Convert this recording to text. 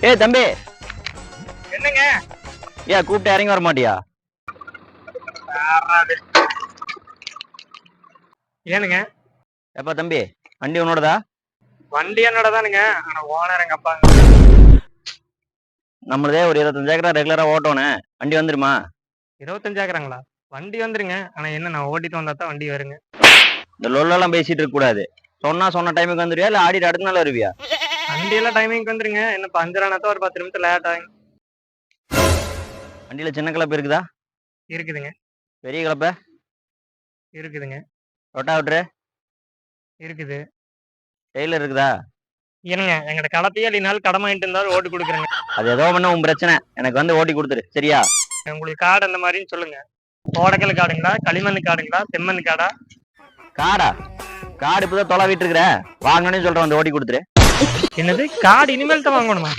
ஏய் தம்பி, என்னங்க? ஏன் கூப்பிட்டு இறங்கி வர மாட்டியா? ஏனுங்க? எப்பா தம்பி, வண்டி உன்னோடதா? வண்டி என்னோடதானுங்க. ஆனா ஓனர் எங்க அப்பா. நம்மளதே ஒரு 25 ஏக்கரா ரெகுலரா ஓட்டணும். வண்டி வந்துருமா? 25 ஏக்கராங்களா? வண்டி வந்துருங்க. ஆனா என்ன நான் ஓட்டிட்டு வந்தா தான் வண்டி வருங்க. இந்த லொல்லெல்லாம் பேசிட்டு இருக்க கூடாது. சொன்ன டைமுக்கு வந்துருவியா இல்ல ஆடிட்டு அடுத்த நாள் வருவியா? வண்டி எல்லாம் டைமிங்க்கு வந்துருங்க. என்ன பஞ்சர் ஆனா தான் ஒரு 10 நிமிஷம் லேட் ஆகும். வண்டியில சின்ன கலப்பை இருக்குதா? இருக்குதுங்க. பெரிய கலப்பை? இருக்குதுங்க. ரொட்டாவேட்டரு? இருக்குது. டெய்லர் இருக்குதா? ஏனுங்க எங்கட கலப்பையே இல்லைனாலும் கடன் வாங்கிட்டு இருந்தாலும் ஓட்டு கொடுக்குறேங்க. அது ஏதோ பண்ண உன் பிரச்சனை. எனக்கு வந்து ஓட்டி கொடுத்துரு, சரியா? உங்களுக்கு காடு அந்த மாதிரின்னு சொல்லுங்க. கோடைக்கல் காடுங்களா, களிமண் காடுங்களா, செம்மண் காடா? காடா? காடு இப்பதான் தொலைவிட்டு இருக்கிற. வாங்கணும்னு சொல்றேன், வந்து ஓட்டி கொடுத்துரு. என்னது காடு இனிமேல் தான் வாங்கணுமா?